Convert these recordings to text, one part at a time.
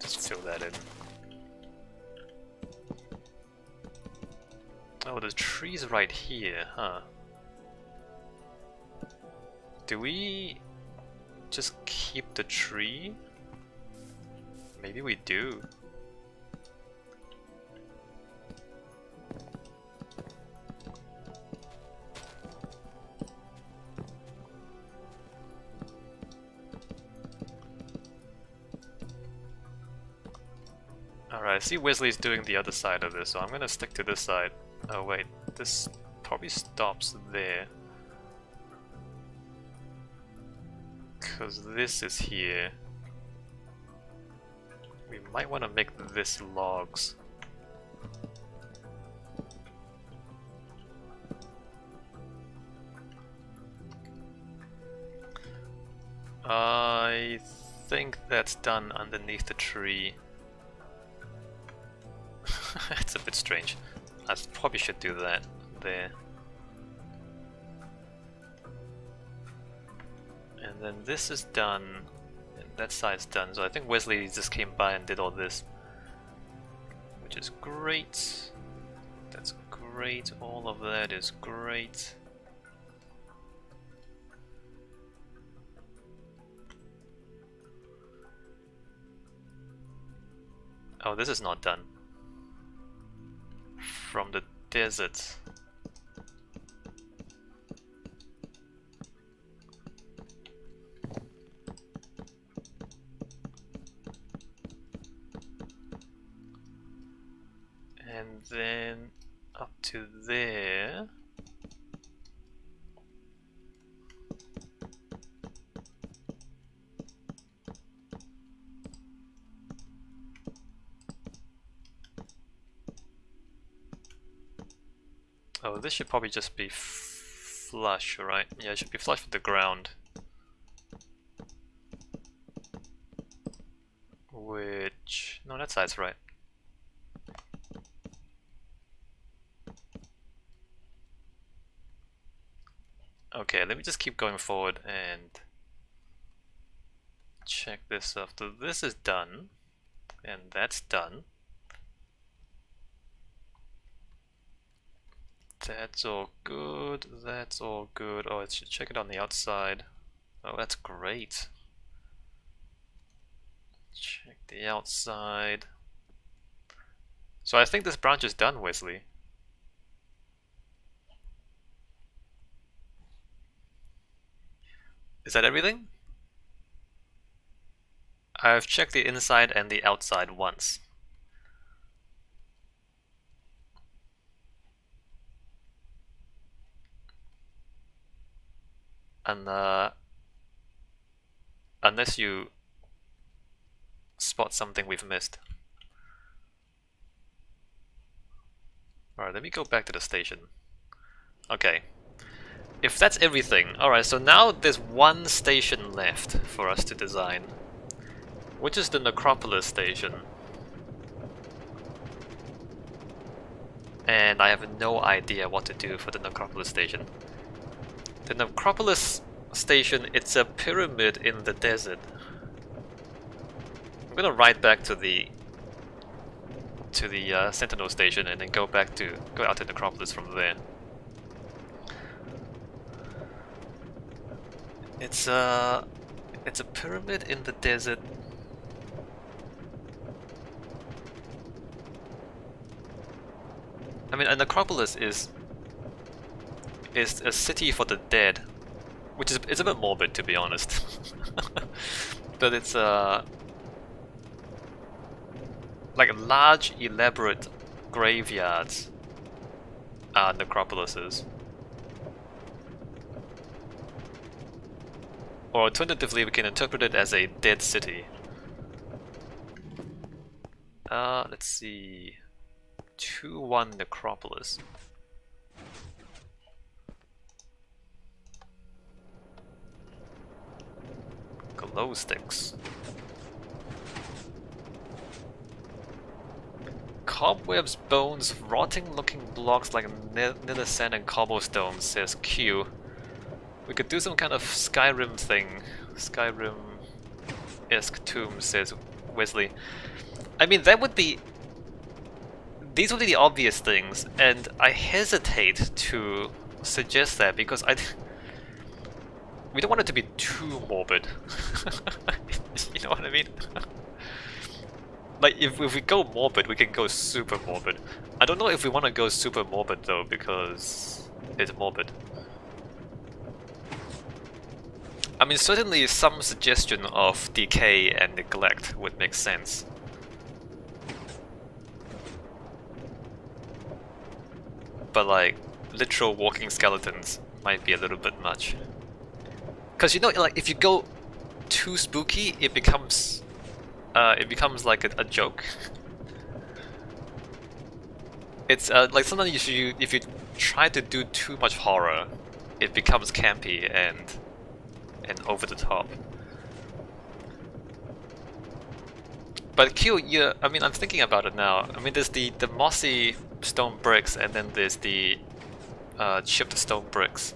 Just fill that in. Oh, the tree's right here, huh? Do we just keep the tree? Maybe we do. Alright, I see Wesley's doing the other side of this, so I'm gonna stick to this side. Oh wait, this probably stops there. Because this is here. We might want to make this logs. I think that's done underneath the tree. It's a bit strange. I probably should do that there. And then this is done, and that side's done, so I think Wesley just came by and did all this. Which is great. That's great, all of that is great. Oh, this is not done. From the desert. And then up to there. Oh, this should probably just be flush, right? Yeah, it should be flush with the ground. Which... no, that side's right. Okay, let me just keep going forward and check this off. So this is done, and that's done. That's all good, that's all good. Oh, it should check it on the outside. Oh, that's great. Check the outside. So I think this branch is done, Wesley. Is that everything? I've checked the inside and the outside once. And unless you spot something we've missed. Alright, let me go back to the station. Okay. If that's everything, alright, so now there's one station left for us to design, which is the Necropolis station. And I have no idea what to do for the Necropolis station. The Necropolis station, it's a pyramid in the desert. I'm gonna ride back to the Sentinel station and then go out to Necropolis from there. It's a pyramid in the desert. I mean, a necropolis is a city for the dead, which is a bit morbid, to be honest. But it's like large, elaborate graveyards are necropolises. Or alternatively, we can interpret it as a dead city. Let's see. 2-1 Necropolis. Glow sticks. Cobwebs, bones, rotting looking blocks like nether sand and cobblestone, says Q. We could do some kind of Skyrim thing. Skyrim-esque tomb, says Wesley. I mean, that would be... These would be the obvious things, and I hesitate to suggest that because we don't want it to be too morbid. You know what I mean? Like, if we go morbid, we can go super morbid. I don't know if we want to go super morbid though, because it's morbid. I mean, certainly some suggestion of decay and neglect would make sense. But like, literal walking skeletons might be a little bit much. Because you know, like, if you go too spooky, it becomes like a joke. It's like sometimes if you try to do too much horror, it becomes campy and over the top. But Q, yeah, I mean, I'm thinking about it now. I mean, there's the mossy stone bricks, and then there's the chipped stone bricks.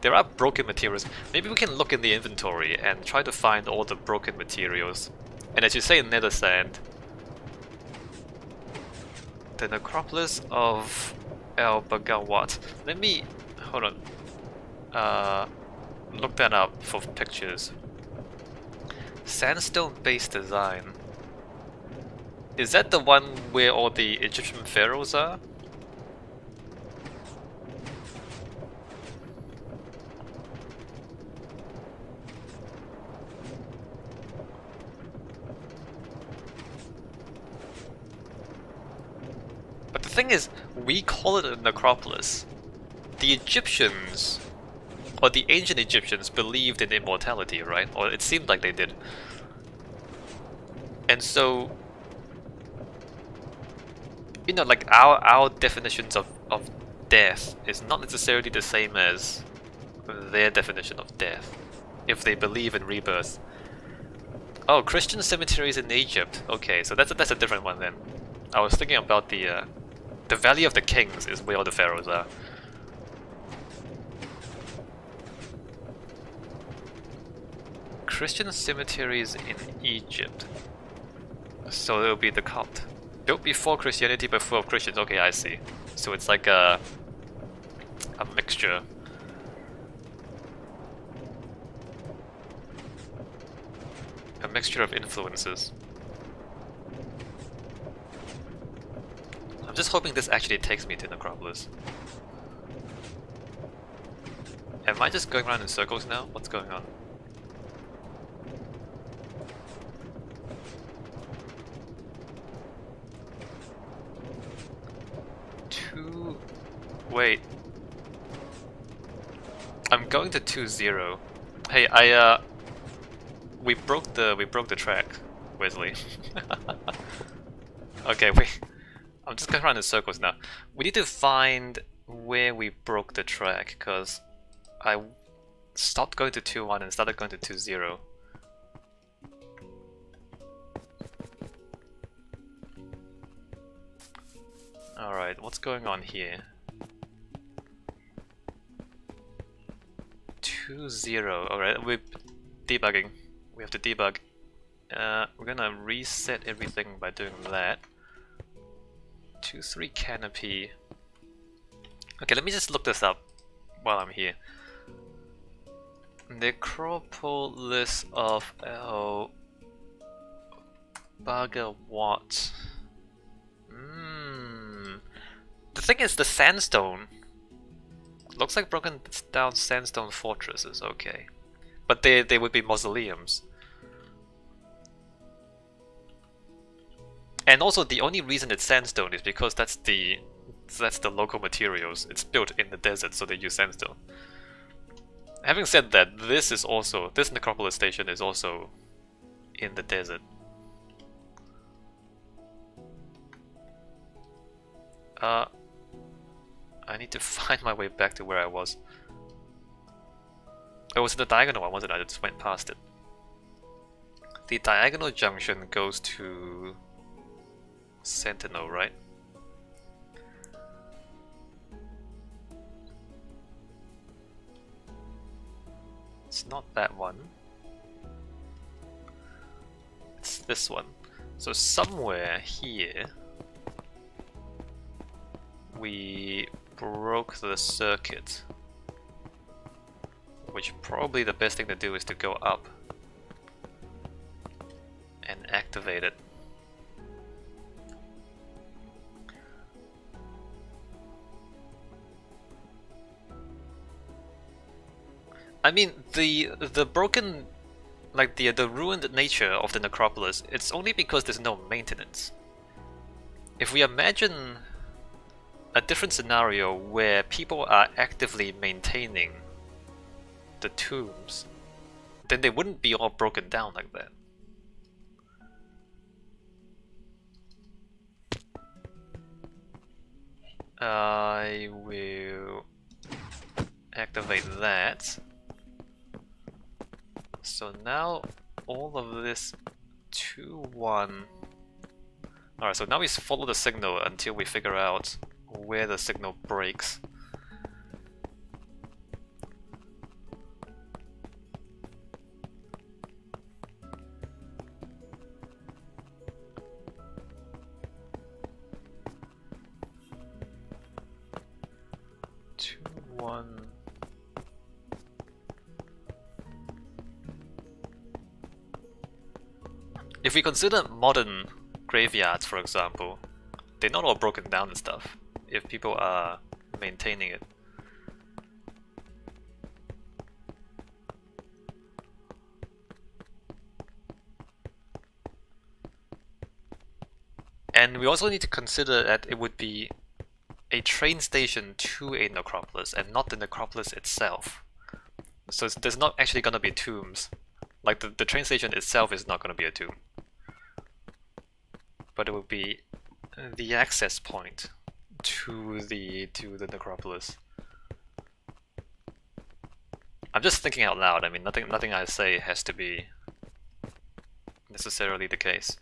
There are broken materials. Maybe we can look in the inventory and try to find all the broken materials. And as you say in nether sand, the Necropolis of El Bagawat. Let me hold on. Look that up for pictures. Sandstone-based design. Is that the one where all the Egyptian pharaohs are? But the thing is, we call it a necropolis. The Egyptians, or the ancient Egyptians, believed in immortality, right? Or it seemed like they did. And so, you know, like our definitions of death is not necessarily the same as their definition of death, if they believe in rebirth. Oh, Christian cemeteries in Egypt. Okay, so that's a different one then. I was thinking about the Valley of the Kings is where all the pharaohs are. Christian cemeteries in Egypt. So it'll be the cult. Built before Christianity but full of Christians. Okay, I see. So it's like a mixture. A mixture of influences. I'm just hoping this actually takes me to Necropolis. Am I just going around in circles now? What's going on? Wait. I'm going to 2-0. Hey, we broke the track, Wesley. Okay, I'm just going around in circles now. We need to find where we broke the track, because I stopped going to 2-1 and started going to 2-0. Alright, what's going on here? 2-0. Alright, we're debugging. We have to debug. We're gonna reset everything by doing that. 2-3 canopy. Okay, let me just look this up while I'm here. Necropolis of El Bagawat. The thing is, the sandstone looks like broken down sandstone fortresses. Okay, but they would be mausoleums. And also, the only reason it's sandstone is because that's the local materials. It's built in the desert, so they use sandstone. Having said that, this Necropolis station is also in the desert. I need to find my way back to where I was. It was the diagonal one, wasn't it? I just went past it. The diagonal junction goes to Sentinel, right? It's not that one. It's this one. So somewhere here we broke the circuit, which probably the best thing to do is to go up and activate it. I mean, the broken, like the ruined nature of the Necropolis, it's only because there's no maintenance. If we imagine a different scenario where people are actively maintaining the tombs, then they wouldn't be all broken down like that. I will activate that. So now all of this 2-1. Alright, so now we follow the signal until we figure out where the signal breaks. If we consider modern graveyards, for example, they're not all broken down and stuff, if people are maintaining it. And we also need to consider that it would be a train station to a necropolis and not the necropolis itself. So there's not actually going to be tombs. Like the train station itself is not going to be a tomb. But it will be the access point to the necropolis. I'm just thinking out loud. I mean, nothing I say has to be necessarily the case.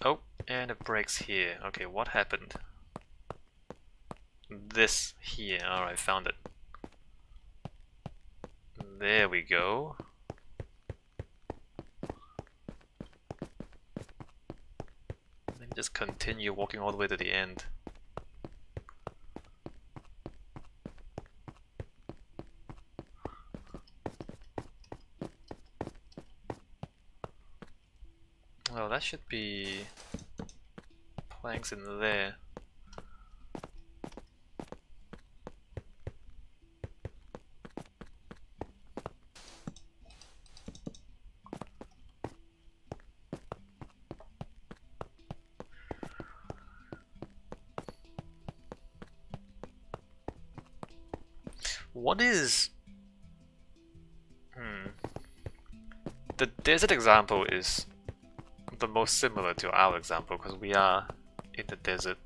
Oh, and it breaks here. Okay, what happened? This here. Alright, found it. There we go. Let me just continue walking all the way to the end. Oh, that should be planks in there. What is... The desert example is the most similar to our example because we are in the desert.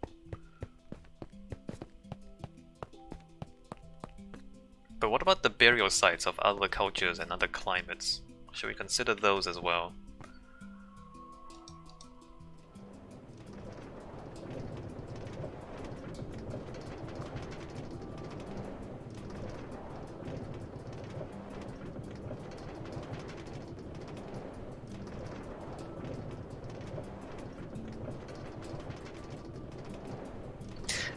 But what about the burial sites of other cultures and other climates? Should we consider those as well?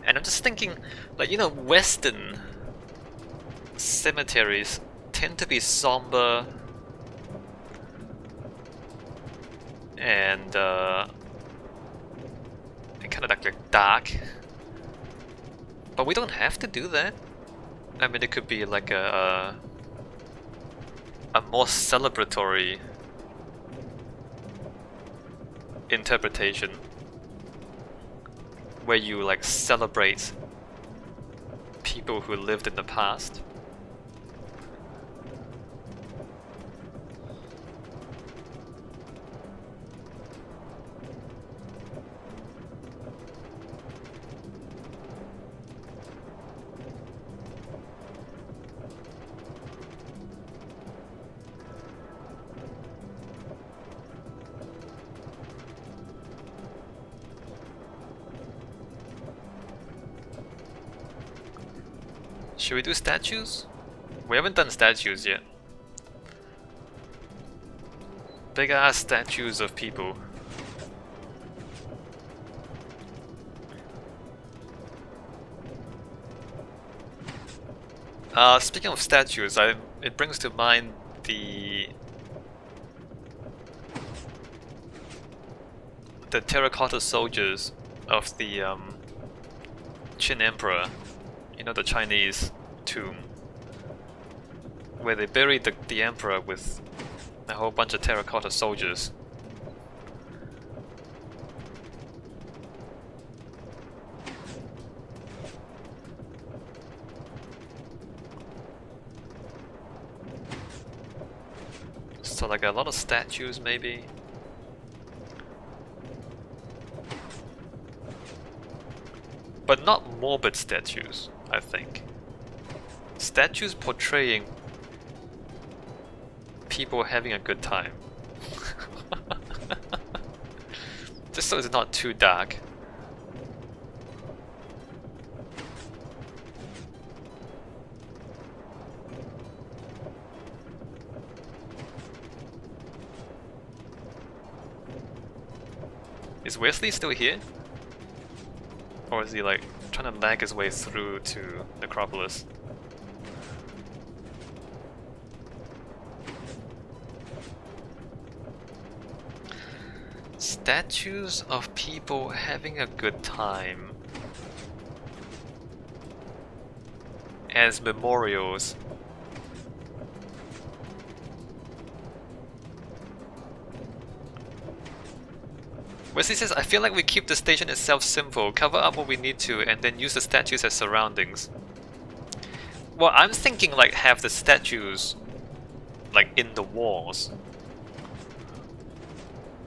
And I'm just thinking, like, you know, Western cemeteries tend to be somber and kind of like dark. But we don't have to do that. I mean, it could be like a more celebratory interpretation, where you like celebrate people who lived in the past. Should we do statues? We haven't done statues yet. Big ass statues of people. Speaking of statues, it brings to mind the terracotta soldiers of the Qin Emperor, you know, the Chinese tomb, where they buried the Emperor with a whole bunch of terracotta soldiers. So like a lot of statues maybe. But not morbid statues, I think. Statues portraying people having a good time. Just so it's not too dark. Is Wesley still here? Or is he like trying to lag his way through to Necropolis? Statues of people having a good time as memorials. Wesley says, I feel like we keep the station itself simple, cover up what we need to, and then use the statues as surroundings. Well, I'm thinking like have the statues like in the walls.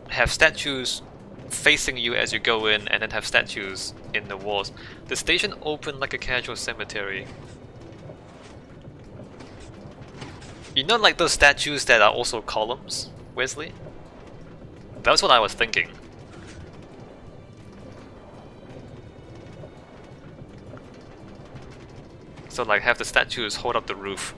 Have statues facing you as you go in, and then have statues in the walls. The station open like a casual cemetery. You know, like those statues that are also columns, Wesley? That's what I was thinking. So like have the statues hold up the roof.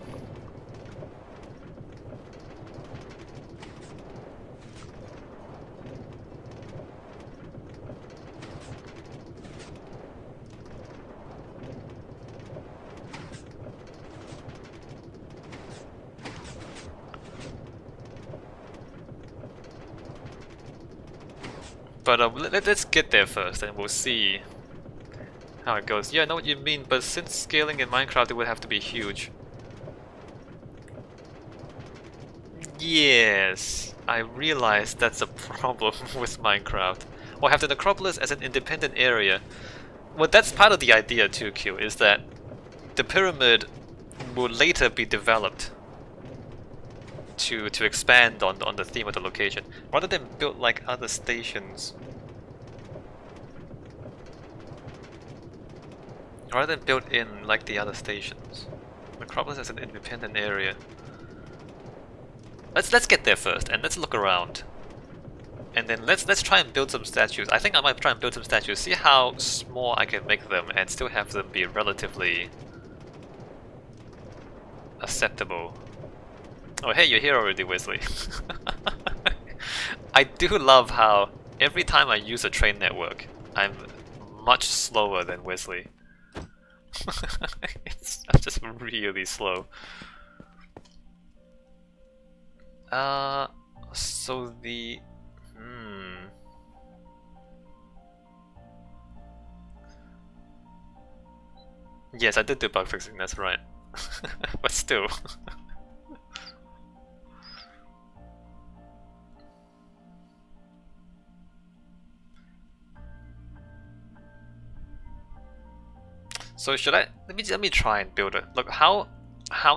But let's get there first, and we'll see how it goes. Yeah, I know what you mean, but since scaling in Minecraft, it would have to be huge. Yes, I realize that's a problem with Minecraft. Or have the Necropolis as an independent area. Well, that's part of the idea too, Q, is that the pyramid will later be developed to expand on the theme of the location, rather than build like other stations. Rather than build in like the other stations. Necropolis as an independent area. Let's get there first, and let's look around. And then let's try and build some statues. I think I might try and build some statues, see how small I can make them and still have them be relatively acceptable. Oh hey, you're here already, Wesley. I do love how every time I use a train network, I'm much slower than Wesley. I'm just really slow. So the... Yes, I did do bug fixing, that's right. But still. So should I let me try and build it. Look, how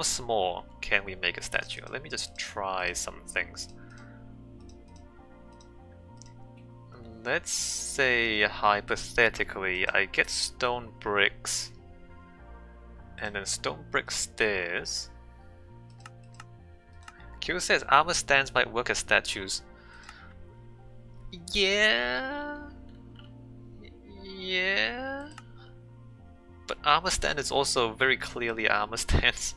small can we make a statue? Let me just try some things. Let's say hypothetically I get stone bricks and then stone brick stairs. Q says armor stands might work as statues. Yeah. But armor stand is also very clearly armor stands.